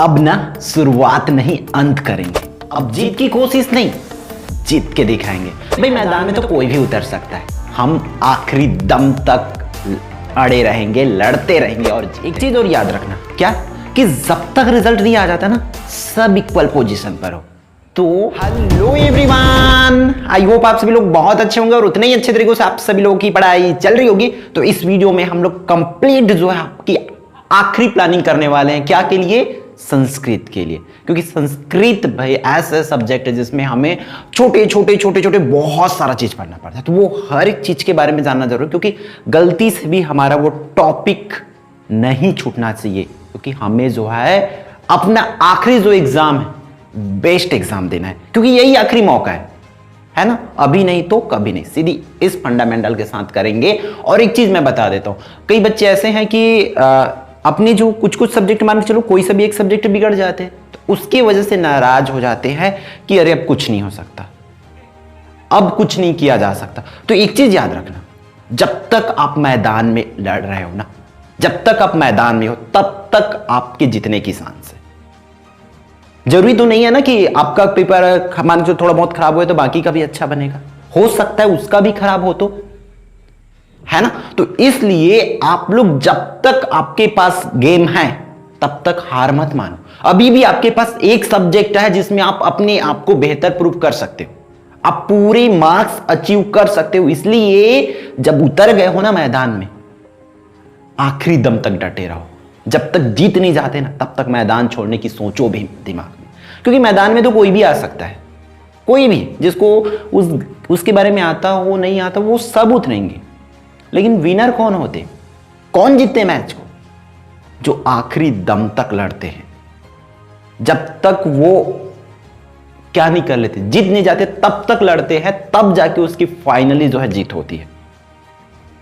अब ना शुरुआत नहीं अंत करेंगे। अब जीत की कोशिश नहीं, जीत के दिखाएंगे। भाई मैदान में तो कोई भी उतर सकता है, हम आखिरी दम तक अड़े रहेंगे, लड़ते रहेंगे। और एक चीज और याद रखना, क्या कि जब तक रिजल्ट नहीं आ जाता ना, सब इक्वल पोजीशन पर हो। तो हेलो एवरीवन, आई होप आप सभी लोग बहुत अच्छे होंगे और उतने ही अच्छे तरीके से आप सभी लोगों की पढ़ाई चल रही होगी। तो इस वीडियो में हम लोग कंप्लीट जो है आपकी आखिरी प्लानिंग करने वाले हैं। क्या के लिए? संस्कृत के लिए। क्योंकि संस्कृत भाई ऐसा सब्जेक्ट है जिसमें हमें छोटे छोटे बहुत सारा चीज पढ़ना पड़ता है। तो वो हर एक चीज के बारे में जानना जरूरी, क्योंकि गलती से भी हमारा वो टॉपिक नहीं छूटना चाहिए। क्योंकि हमें जो है अपना आखिरी जो एग्जाम है, बेस्ट एग्जाम देना है, क्योंकि यही आखिरी मौका है ना। अभी नहीं तो कभी नहीं, सीधी इस फंडामेंटल के साथ करेंगे। और एक चीज मैं बता देता हूं, कई बच्चे ऐसे हैं कि अपने जो कुछ सब्जेक्ट मान के चलो कोई सा भी एक सब्जेक्ट बिगड़ जाते हैं, तो उसकी वजह से नाराज हो जाते हैं कि अरे अब कुछ नहीं हो सकता, अब कुछ नहीं किया जा सकता। तो एक चीज याद रखना, जब तक आप मैदान में लड़ रहे हो ना, जब तक आप मैदान में हो तब तक आपके जीतने की चांस है। जरूरी तो नहीं है ना कि आपका पेपर मान के थोड़ा बहुत खराब हुआ तो बाकी का भी अच्छा बनेगा, हो सकता है उसका भी खराब हो, तो है ना। तो इसलिए आप लोग जब तक आपके पास गेम है तब तक हार मत मानो। अभी भी आपके पास एक सब्जेक्ट है जिसमें आप अपने आप को बेहतर प्रूव कर सकते हो, आप पूरे मार्क्स अचीव कर सकते हो। इसलिए जब उतर गए हो ना मैदान में, आखिरी दम तक डटे रहो। जब तक जीत नहीं जाते ना, तब तक मैदान छोड़ने की सोचो भी दिमाग में, क्योंकि मैदान में तो कोई भी आ सकता है। कोई भी जिसको उसके बारे में आता हो नहीं आता, वो सब उतरेंगे। लेकिन विनर कौन होते, कौन जीतते मैच को? जो आखिरी दम तक लड़ते हैं। जब तक वो क्या नहीं कर लेते, जीत नहीं जाते, तब तक लड़ते हैं, तब जाके उसकी फाइनली जो है जीत होती है।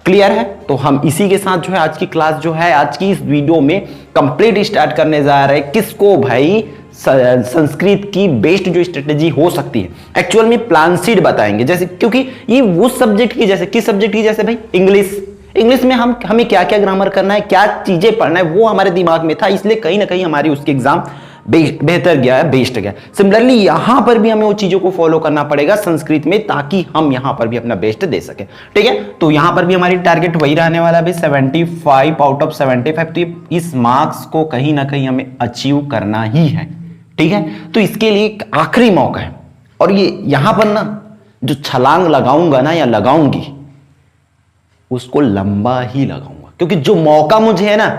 क्लियर है? तो हम इसी के साथ जो है आज की क्लास जो है, आज की इस वीडियो में कंप्लीट स्टार्ट करने जा रहे हैं। किसको भाई? संस्कृत की बेस्ट जो स्ट्रेटेजी हो सकती है, एक्चुअल में प्लान सीड बताएंगे। जैसे क्योंकि ये वो सब्जेक्ट की जैसे, किस सब्जेक्ट की जैसे भाई? इंग्लिश में हमें क्या क्या ग्रामर करना है, क्या चीजें पढ़ना है, वो हमारे दिमाग में था। इसलिए कहीं ना कहीं हमारी उसकी एग्जाम बेहतर गया है, बेस्ट गया। सिमिलरली यहां पर भी हमें वो चीजों को फॉलो करना पड़ेगा संस्कृत में, ताकि हम यहां पर भी अपना बेस्ट दे सके। ठीक है, तो यहां पर भी हमारी टारगेट वही रहने वाला है, 75 आउट ऑफ 75। तो इस मार्क्स को कहीं ना कहीं हमें अचीव करना ही है। ठीक है, तो इसके लिए एक आखिरी मौका है। और ये यहां पर ना जो छलांग लगाऊंगा ना या लगाऊंगी, उसको लंबा ही लगाऊंगा, क्योंकि जो मौका मुझे है ना,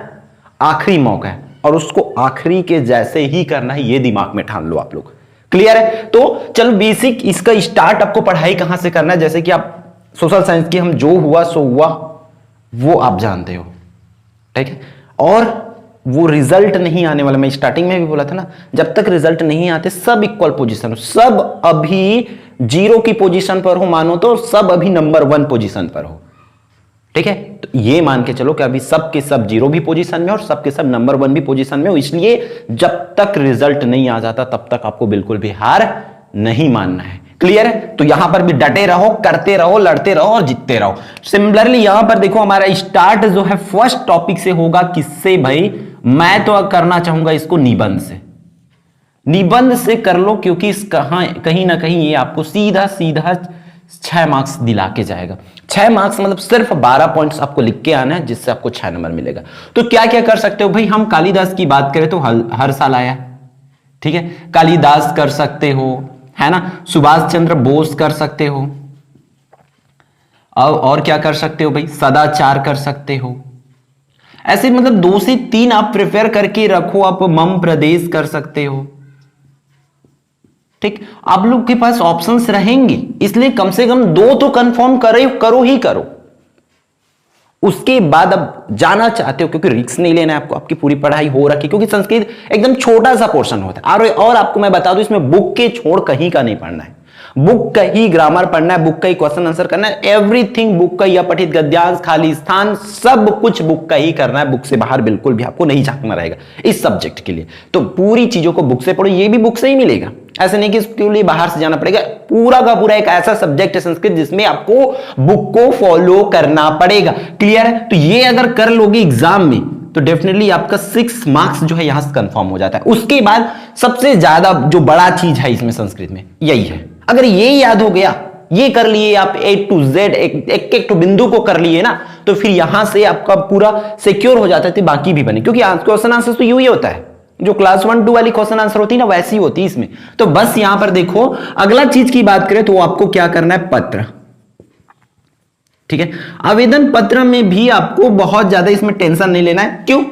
आखिरी मौका है, और उसको आखिरी के जैसे ही करना है, ये दिमाग में ठान लो आप लोग। क्लियर है? तो चलो बेसिक इसका स्टार्ट आपको पढ़ाई कहां से करना है। जैसे कि आप सोशल साइंस की हम जो हुआ सो हुआ वो आप जानते हो। ठीक है, और वो रिजल्ट नहीं आने वाला, मैं स्टार्टिंग में भी बोला था ना, जब तक रिजल्ट नहीं आते सब इक्वल पोजीशन हो, सब अभी 0 की पोजीशन पर हो मानो तो, सब अभी नंबर 1 पोजीशन पर हो। ठीक है, तो ये मान के चलो कि अभी सब के सब 0 भी पोजीशन में और सब के सब नंबर 1 भी पोजीशन में हो। इसलिए जब तक रिजल्ट नहीं आ जाता तब तक आपको बिल्कुल भी हार नहीं मानना है। क्लियर है? तो यहां पर भी डटे रहो, करते रहो, लड़ते रहो और जीतते रहो। सिमिलरली यहां पर देखो हमारा स्टार्ट जो है फर्स्ट टॉपिक से होगा। किससे भाई? मैं तो करना चाहूंगा इसको निबंध से। निबंध से कर लो, क्योंकि इस कहीं ना कहीं ये आपको सीधा 6 मार्क्स दिला के जाएगा। 6 मार्क्स मतलब सिर्फ 12 पॉइंट्स आपको लिख के आना है, जिससे आपको 6 नंबर मिलेगा। तो क्या क्या कर सकते हो भाई? हम कालिदास की बात करें तो हर साल आया। ठीक है, कालिदास कर सकते हो, है ना। सुभाष चंद्र बोस कर सकते हो, और क्या कर सकते हो भाई? सदाचार कर सकते हो। ऐसे मतलब 2 से 3 आप प्रिपेयर करके रखो। आप मम प्रदेश कर सकते हो। ठीक, आप लोग के पास ऑप्शंस रहेंगे, इसलिए कम से कम 2 तो कंफर्म करो ही करो। उसके बाद अब जाना चाहते हो, क्योंकि रिस्क नहीं लेना है आपको, आपकी पूरी पढ़ाई हो रखी, क्योंकि संस्कृत एकदम छोटा सा पोर्शन होता है। और आपको मैं बता दूं, इसमें बुक के छोड़ कहीं का नहीं पढ़ना है। बुक का ही ग्रामर पढ़ना है, बुक का ही क्वेश्चन आंसर करना है, एवरीथिंग बुक का ही। अपठित गद्यांश, खाली स्थान, सब कुछ बुक का ही करना है। बुक से बाहर बिल्कुल भी आपको नहीं झांकना रहेगा इस सब्जेक्ट के लिए। तो पूरी चीजों को बुक से पढ़ो, ये भी बुक से ही मिलेगा। ऐसे नहीं कि इसके लिए बाहर से जाना पड़ेगा। पूरा का पूरा एक ऐसा सब्जेक्ट है संस्कृत जिसमें आपको बुक को फॉलो करना पड़ेगा। क्लियर है? तो ये अगर कर लोगे एग्जाम में तो डेफिनेटली आपका 6 मार्क्स जो है यहां से कंफर्म हो जाता है। उसके बाद सबसे ज्यादा जो बड़ा चीज है इसमें संस्कृत में यही है, अगर ये याद हो गया, ये कर लिए आप A to Z एक एक तो बिंदु को कर लिए ना, तो फिर यहां से आपका पूरा सिक्योर हो जाता है, बाकी भी बने, क्योंकि क्वेश्चन आंसर तो यूं ही होता है, जो क्लास 1-2 वाली क्वेश्चन आंसर होती है ना वैसी होती है इसमें। तो बस यहां पर देखो अगला चीज की बात करें तो आपको क्या करना है, पत्र, ठीक है। आवेदन पत्र में भी आपको बहुत ज्यादा इसमें टेंशन नहीं लेना है, क्यों?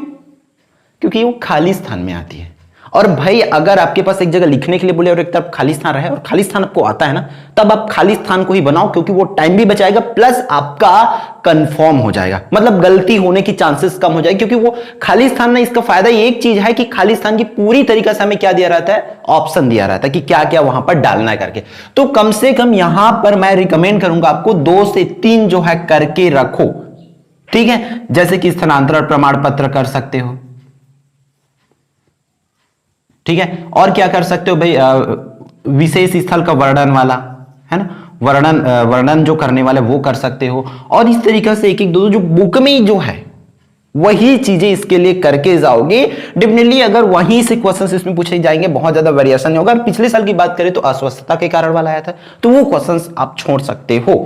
क्योंकि वो खाली स्थान में आती है। और भाई अगर आपके पास एक जगह लिखने के लिए बोले और एक तरफ खाली स्थान रहे और खाली स्थान आपको आता है ना, तब आप खाली स्थान को ही बनाओ, क्योंकि वो टाइम भी बचाएगा प्लस आपका कंफर्म हो जाएगा, मतलब गलती होने की चांसेस कम हो जाएगी, क्योंकि वो खाली स्थान ना, इसका फायदा एक चीज है कि खाली स्थान की पूरी तरीके से हमें क्या दिया रहता है, ऑप्शन दिया रहता है कि क्या क्या वहां पर डालना है करके। तो कम से कम यहां पर मैं रिकमेंड करूंगा आपको 2 से 3 जो है करके रखो, ठीक है। जैसे कि स्थानांतरण प्रमाण पत्र कर सकते हो, ठीक है। और क्या कर सकते हो भाई, विशेष स्थल का वर्णन वाला है ना, वर्णन जो करने वाले वो कर सकते हो। और इस तरीके से एक एक दो जो बुक में जो है वही चीजें इसके लिए करके जाओगे, डेफिनेटली अगर वहीं से क्वेश्चंस इसमें पूछे जाएंगे, बहुत ज्यादा वेरिएशन नहीं होगा। पिछले साल की बात करें तो अस्वस्थता के कारण वाला आया था, तो वो क्वेश्चंस आप छोड़ सकते हो,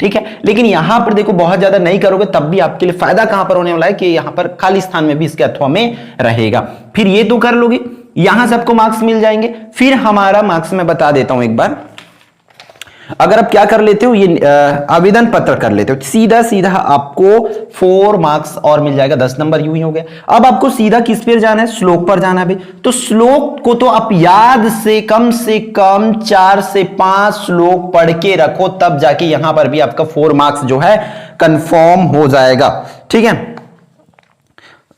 ठीक है। लेकिन यहां पर देखो बहुत ज्यादा नहीं करोगे तब भी आपके लिए फायदा कहां पर होने वाला है कि यहां पर खाली स्थान में भी इसके अथवा में रहेगा। फिर ये तो कर लोगे, यहां से आपको मार्क्स मिल जाएंगे। फिर हमारा मार्क्स मैं बता देता हूं एक बार, अगर आप क्या कर लेते हो, ये आवेदन पत्र कर लेते हो, सीधा सीधा आपको 4 मार्क्स और मिल जाएगा, 10 नंबर यूं ही हो गया। अब आपको सीधा किस पर जाना है, श्लोक पर जाना है। तो श्लोक को तो आप याद से कम 4 से 5 श्लोक पढ़ के रखो, तब जाके यहां पर भी आपका 4 मार्क्स जो है कंफर्म हो जाएगा, ठीक है।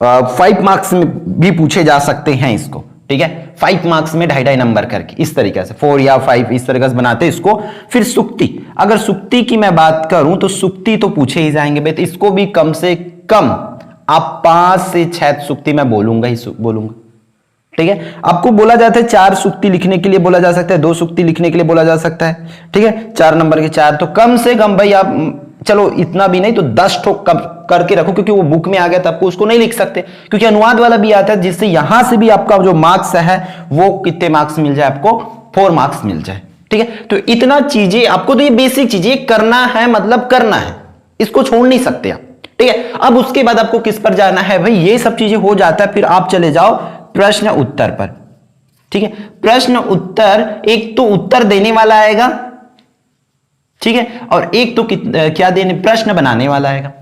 5 मार्क्स में भी पूछे जा सकते हैं इसको, ठीक है। 5 मार्क्स में 2.5 नंबर करके इस तरीके से 4 या 5 इस तरीके से बनाते इसको। फिर सुक्ति, अगर सुक्ति की मैं बात करूं तो सुक्ति तो पूछे ही जाएंगे भाई, तो इसको भी कम से कम आप 5 से 6 सुक्ति मैं बोलूंगा ही बोलूंगा, ठीक है। आपको बोला जाता है 4 सुक्ति लिखने के लिए बोला जा सकता है, 2 सुक्ति लिखने के लिए बोला जा सकता है, ठीक है। 4 नंबर के 4, तो कम से कम भाई आप चलो इतना भी नहीं तो 10 ठोक कम करके रखो, क्योंकि वो बुक में आ गया तो आपको उसको नहीं लिख सकते, क्योंकि अनुवाद वाला भी आता है, जिससे यहां से भी आपका जो मार्क्स है वो कितने मार्क्स मिल जाए, आपको 4 मार्क्स मिल जाए, ठीक है। तो इतना चीजें आपको, तो ये बेसिक चीजें करना है, मतलब करना है, इसको छोड़ नहीं सकते आप, ठीक है। अब उसके बाद आपको किस पर जाना है भाई, ये सब चीजें हो जाता है, फिर आप चले जाओ प्रश्न उत्तर पर, ठीक है। प्रश्न उत्तर, एक तो उत्तर देने वाला आएगा, ठीक है, और एक तो क्या देने, प्रश्न बनाने वाला आएगा।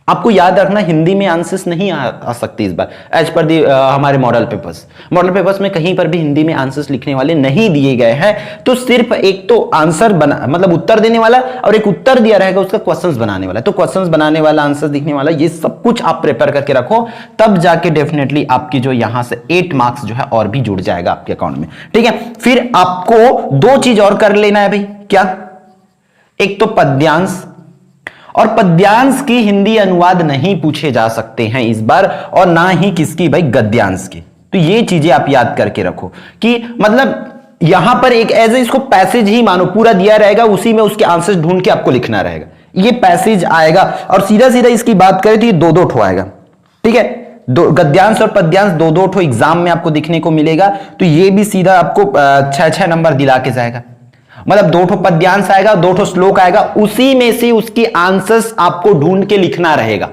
आपको याद रखना हिंदी में आंसर्स नहीं आ सकती इस बार, एज पर दी हमारे मॉडल पेपर्स में कहीं पर भी हिंदी में आंसर्स लिखने वाले नहीं दिए गए हैं। तो सिर्फ एक तो आंसर बना, मतलब उत्तर देने वाला, और एक उत्तर दिया रहेगा उसका क्वेश्चंस बनाने वाला। तो क्वेश्चंस बनाने वाला, आंसर लिखने वाला, ये सब कुछ आप प्रिपेयर करके रखो, तब जाके डेफिनेटली आपकी जो यहां से 8 मार्क्स जो है और भी जुड़ जाएगा आपके अकाउंट में, ठीक है। फिर आपको 2 चीज और कर लेना है भाई, क्या, एक तो पद्यांश, और पद्यांश की हिंदी अनुवाद नहीं पूछे जा सकते हैं इस बार, और ना ही किसकी भाई, गद्यांश की। तो ये चीजें आप याद करके रखो कि मतलब यहां पर एक एज इसको पैसेज ही मानो, पूरा दिया रहेगा, उसी में उसके आंसर ढूंढ के आपको लिखना रहेगा, ये पैसेज आएगा। और सीधा सीधा इसकी बात करें तो ये 2-2 ठो आएगा, ठीक है। गद्यांश और पद्यांश 2-2 ठो एग्जाम में आपको दिखने को मिलेगा, तो ये भी सीधा आपको 6-6 नंबर दिला के जाएगा। मतलब 2 ठो पद्यांश आएगा, 2 ठो श्लोक आएगा, उसी में से उसकी आंसर्स आपको ढूंढ के लिखना रहेगा,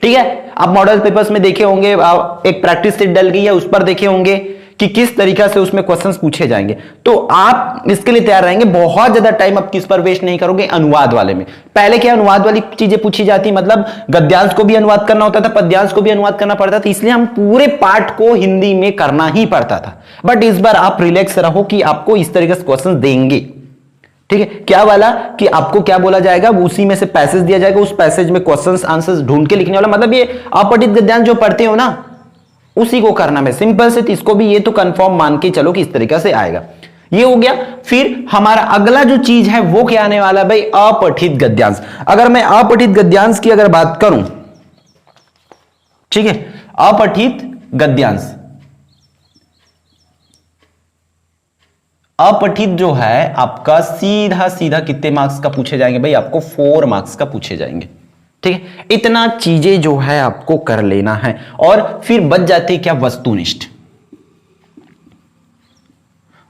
ठीक है। आप मॉडल पेपर्स में देखे होंगे, एक प्रैक्टिस सेट डल गई है, उस पर देखे होंगे कि किस तरीका से उसमें क्वेश्चंस पूछे जाएंगे। तो आप इसके लिए तैयार रहेंगे, बहुत ज्यादा टाइम आप किस पर वेस्ट नहीं करोगे, अनुवाद वाले में। पहले क्या अनुवाद वाली चीजें पूछी जाती, मतलब गद्यांश को भी अनुवाद करना होता था, पद्यांश को भी अनुवाद करना पड़ता था, इसलिए हम पूरे पार्ट को हिंदी में करना ही पड़ता था। बट इस बार आप रिलैक्स रहो कि आपको इस तरीके से क्वेश्चन देंगे, ठीक है। क्या वाला कि आपको क्या बोला जाएगा, उसी में से पैसेज दिया जाएगा, उस पैसेज में क्वेश्चंस आंसर्स ढूंढ के लिखने वाला, मतलब ये अपठित गद्यांश जो पढ़ते हो ना उसी को करना है सिंपल से। इसको भी ये तो कंफर्म मान के चलो कि इस तरीके से आएगा, ये हो गया। फिर हमारा अगला जो चीज है वो क्या आने वाला है भाई, अपठित गद्यांश। अगर मैं अपठित गद्यांश की अगर बात करूं, ठीक है, अपठित गद्यांश, अपठित जो है आपका सीधा सीधा कितने मार्क्स का पूछे जाएंगे भाई, आपको 4 मार्क्स का पूछे जाएंगे, ठीक है, इतना चीजें जो है आपको कर लेना है और फिर बच जाते क्या वस्तुनिष्ठ।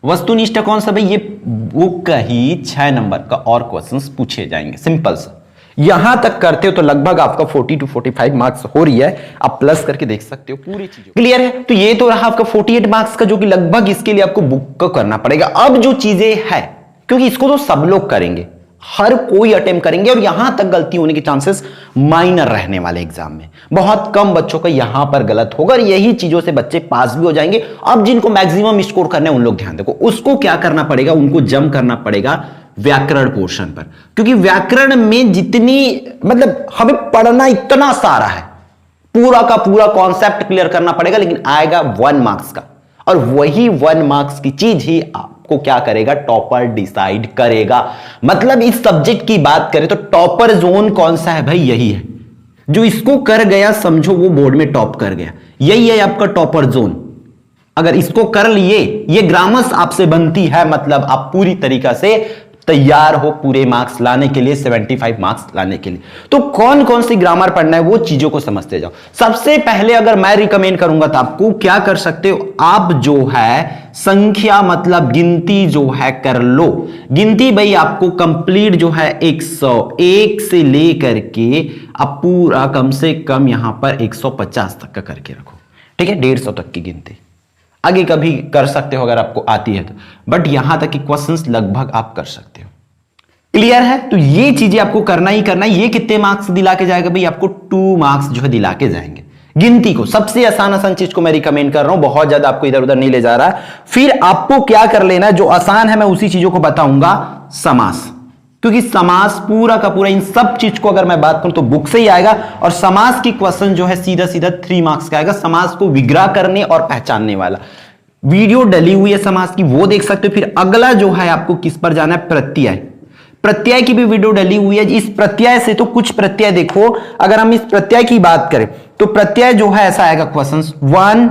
वस्तुनिष्ठ कौन सा भाई, ये बुक ही 6 नंबर का और क्वेश्चंस पूछे जाएंगे, सिंपल सा। यहां तक करते हो तो लगभग आपका 40 to 45 मार्क्स हो रही है, आप प्लस करके देख सकते हो पूरी चीजें। क्लियर है, तो ये तो रहा आपका 48 मार्क्स का, जो कि लगभग इसके लिए आपको बुक को करना पड़ेगा। अब जो चीजें है, क्योंकि इसको तो सब लोग करेंगे, हर कोई अटेम्प्ट करेंगे और यहां तक गलती होने के चांसेस माइनर रहने वाले एग्जाम में, बहुत कम बच्चों का यहां पर गलत होगा और यही चीजों से बच्चे पास भी हो जाएंगे। अब जिनको मैक्सिमम स्कोर करना है उन लोग ध्यान देखो, उसको क्या करना पड़ेगा, उनको जम करना पड़ेगा व्याकरण पोर्शन पर, क्योंकि व्याकरण में जितनी मतलब हमें पढ़ना इतना सारा है, पूरा का पूरा कॉन्सेप्ट क्लियर करना पड़ेगा, लेकिन आएगा 1 मार्क्स का, और वही 1 मार्क्स की चीज ही आपको क्या करेगा, टॉपर डिसाइड करेगा। मतलब इस सब्जेक्ट की बात करें तो टॉपर जोन कौन सा है भाई, यही है। जो इसको कर गया समझो वो बोर्ड में टॉप कर गया, यही है आपका टॉपर जोन। अगर इसको कर लिए, ये ग्रामर्स आपसे बनती है, मतलब आप पूरी तरीका से तैयार हो पूरे मार्क्स लाने के लिए, 75 मार्क्स लाने के लिए। तो कौन कौन सी ग्रामर पढ़ना है वो चीजों को समझते जाओ। सबसे पहले अगर मैं रिकमेंड करूंगा तो आपको क्या कर सकते हो, आप जो है संख्या मतलब गिनती जो है कर लो। गिनती भाई आपको कंप्लीट जो है 101 से लेकर के आप पूरा कम से कम यहां पर 150 तक का करके रखो, ठीक है, 150 तक की गिनती। आगे कभी कर सकते हो अगर आपको आती है तो, बट यहां तक की क्वेश्चंस लगभग आप कर सकते हो। क्लियर है, तो ये चीजें आपको करना ही करना है। ये कितने मार्क्स दिला के जाएगा भाई, आपको 2 मार्क्स जो है दिला के जाएंगे। गिनती को सबसे आसान चीज को मैं रिकमेंड कर रहा हूं, बहुत ज्यादा आपको इधर उधर नहीं ले जा रहा है। फिर आपको क्या कर लेना है, जो आसान है मैं उसी चीजों को बताऊंगा, समास। क्योंकि समास पूरा का पूरा इन सब चीज को अगर मैं बात करूं तो बुक से ही आएगा, और समास की क्वेश्चन जो है सीधा सीधा 3 मार्क्स का आएगा। समास को विग्रह करने और पहचानने वाला वीडियो डली हुई है समास की, वो देख सकते हो। फिर अगला जो है आपको किस पर जाना है, प्रत्यय। प्रत्यय की भी वीडियो डली हुई है। इस प्रत्यय से तो कुछ प्रत्यय देखो, अगर हम इस प्रत्यय की बात करें तो प्रत्यय जो है ऐसा आएगा क्वेश्चन 1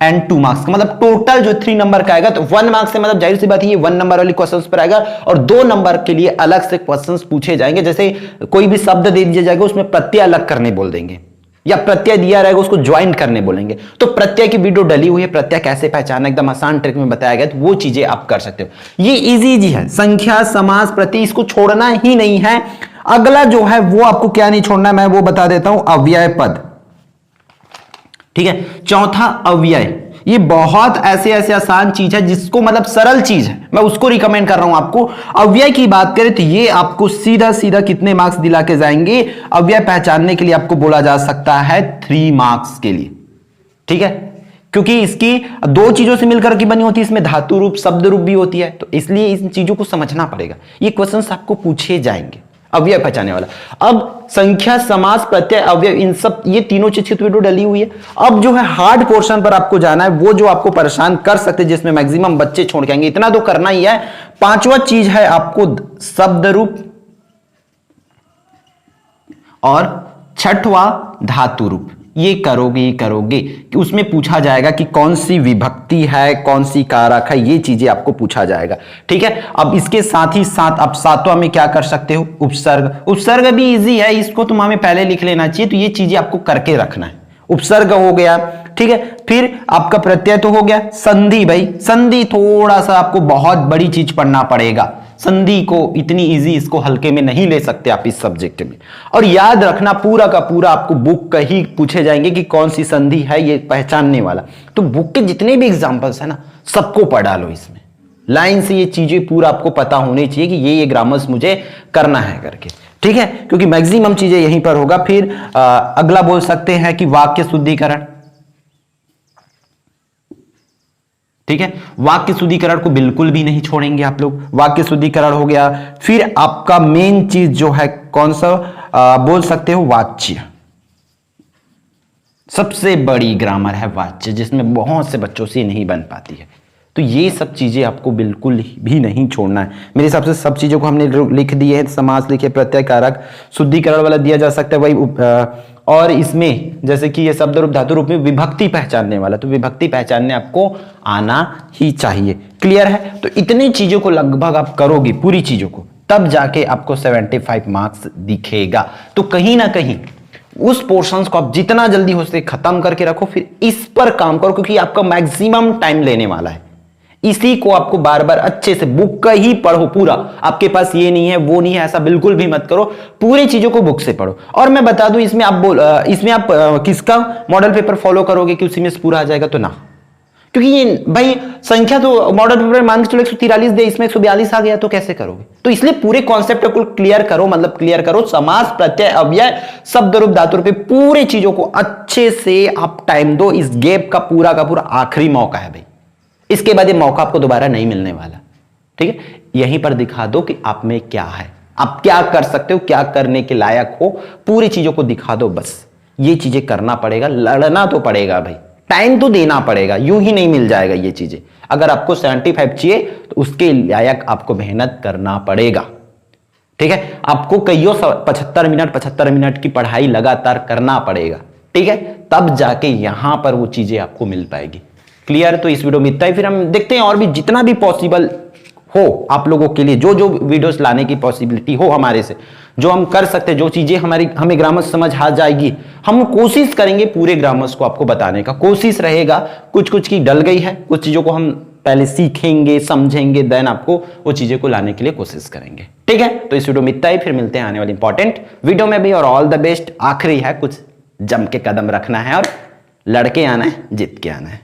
और 2 मार्क्स का, मतलब टोटल जो 3 नंबर का आएगा। तो 1 मार्क्स से मतलब जाहिर सी बात है ये 1 नंबर वाली क्वेश्चंस पर आएगा, और 2 नंबर के लिए अलग से क्वेश्चंस पूछे जाएंगे। जैसे कोई भी शब्द दे दिया जाएगा उसमें प्रत्यय अलग करने बोल देंगे, या प्रत्यय दिया रहेगा उसको ज्वाइन करने बोलेंगे। तो प्रत्यय की वीडियो डली हुई है, प्रत्यय कैसे पहचानना एकदम आसान ट्रिक में बताया गया, तो वो चीजें आप कर सकते हो। ये इजी है, संख्या समास प्रत्यय, इसको छोड़ना ही नहीं है। अगला जो है वो आपको क्या नहीं छोड़ना है, मैं वो बता देता हूं, अव्यय पद। ठीक है, चौथा अव्यय। ये बहुत ऐसे आसान चीज है जिसको मतलब सरल चीज है, मैं उसको रिकमेंड कर रहा हूं आपको। अव्यय की बात करें तो ये आपको सीधा सीधा कितने मार्क्स दिला के जाएंगे, अव्यय पहचानने के लिए आपको बोला जा सकता है 3 मार्क्स के लिए। ठीक है, क्योंकि इसकी 2 चीजों से मिलकर की बनी होती है, इसमें धातु रूप शब्द रूप भी होती है, तो इसलिए इन चीजों को समझना पड़ेगा। ये क्वेश्चंस आपको पूछे जाएंगे अव्यय पहचानने वाला। अब संख्या समास प्रत्यय अव्यय, इन सब ये तीनों चीज की वीडियो डली हुई है। अब जो है हार्ड पोर्शन पर आपको जाना है, वो जो आपको परेशान कर सकते हैं, जिसमें मैक्सिमम बच्चे छोड़ के आएंगे, इतना तो करना ही है। 5वां चीज है आपको शब्द रूप, और 6वां धातु रूप। ये करोगे कि उसमें पूछा जाएगा कि कौन सी विभक्ति है, कौन सी कारक है, ये चीजें आपको पूछा जाएगा। ठीक है, अब इसके साथ ही साथ आप 7वां में क्या कर सकते हो, उपसर्ग। उपसर्ग भी इजी है, इसको तुम हमें पहले लिख लेना चाहिए, तो ये चीजें आपको करके रखना है। उपसर्ग हो गया, ठीक है। फिर आपका प्रत्यय तो हो गया। संधि भाई, संधि थोड़ा सा आपको बहुत बड़ी चीज पढ़ना पड़ेगा, संधि को इतनी इजी, इसको हल्के में नहीं ले सकते आप इस सब्जेक्ट में। और याद रखना पूरा का पूरा आपको बुक का ही पूछे जाएंगे कि कौन सी संधि है ये पहचानने वाला। तो बुक के जितने भी एग्जांपल्स है ना, सबको पढ़ डालो इसमें, लाइन से ये चीजें पूरा आपको पता होनी चाहिए कि ये ग्रामर्स मुझे करना है करके। ठीक है, क्योंकि मैक्सिमम चीजें यहीं पर होगा। फिर अगला बोल सकते हैं कि वाक्य शुद्धिकरण। ठीक है, वाक्य शुद्धिकरण को बिल्कुल भी नहीं छोड़ेंगे आप लोग। वाक्य शुद्धिकरण हो गया। फिर आपका मेन चीज जो है कौन सा, बोल सकते हो वाच्य। सबसे बड़ी ग्रामर है वाच्य, जिसमें बहुत से बच्चों से नहीं बन पाती है। तो ये सब चीजें आपको बिल्कुल भी नहीं छोड़ना है। मेरे हिसाब से सब चीजों को हमने लिख दिए हैं। समास लिखे, प्रत्यय कारक, शुद्धिकरण वाला दिया जा सकता है वही। और इसमें जैसे कि ये शब्द रूप धातु रूप में विभक्ति पहचानने वाला, तो विभक्ति पहचानने आपको आना ही चाहिए। क्लियर है, तो इतनी चीजों को लगभग आप करोगे, पूरी चीजों को, तब जाके आपको 75 मार्क्स दिखेगा। तो कहीं ना कहीं उस पोर्शंस को आप जितना जल्दी हो सके खत्म करके रखो, फिर इस पर काम करो, क्योंकि आपका मैक्सिमम टाइम लेने वाला है। इसी को आपको बार बार अच्छे से बुक का ही पढ़ो पूरा। आपके पास ये नहीं है वो नहीं है ऐसा बिल्कुल भी मत करो, पूरी चीजों को बुक से पढ़ो। और मैं बता दूं इसमें आप किसका मॉडल पेपर फॉलो करोगे कि उसी में से पूरा आ जाएगा, तो ना, क्योंकि ये भाई संख्या तो मॉडल पेपर मान के चलो 143 दे, इसमें 142 आ गया तो कैसे करोगे। तो इसलिए पूरे कॉन्सेप्ट को क्लियर करो, मतलब क्लियर करो, समास प्रत्यय अव्यय शब्द रूप धातु रूप पूरे चीजों को अच्छे से आप टाइम दो। इस गैप का पूरा आखिरी मौका है भाई, इसके बाद ये मौका आपको दोबारा नहीं मिलने वाला। ठीक है, यहीं पर दिखा दो कि आप में क्या है, आप क्या कर सकते हो, क्या करने के लायक हो, पूरी चीजों को दिखा दो। बस ये चीजें करना पड़ेगा, लड़ना तो पड़ेगा भाई, टाइम तो देना पड़ेगा, यूं ही नहीं मिल जाएगा ये चीजें। अगर आपको 75 चाहिए तो उसके लायक आपको मेहनत करना पड़ेगा। ठीक है, आपको कईयों 75 मिनट की पढ़ाई लगातार करना पड़ेगा। ठीक है, तब जाके यहां पर वो चीजें आपको मिल पाएगी। क्लियर? तो इस वीडियो में इतना ही, फिर हम देखते हैं और भी जितना भी पॉसिबल हो आप लोगों के लिए, जो जो वीडियोस लाने की पॉसिबिलिटी हो हमारे से, जो हम कर सकते हैं, जो चीजें हमें ग्रामर समझ आ जाएगी, हम कोशिश करेंगे पूरे ग्रामर्स को आपको बताने का कोशिश रहेगा। कुछ कुछ की डल गई है, कुछ चीजों को हम पहले सीखेंगे समझेंगे, देन आपको वो चीजें को लाने के लिए कोशिश करेंगे। ठीक है, तो इस वीडियो में इतना ही, फिर मिलते हैं आने वाली इंपॉर्टेंट वीडियो में भी। और ऑल द बेस्ट। आखिरी है, कुछ जम के कदम रखना है और लड़के आना है, जीत के आना है।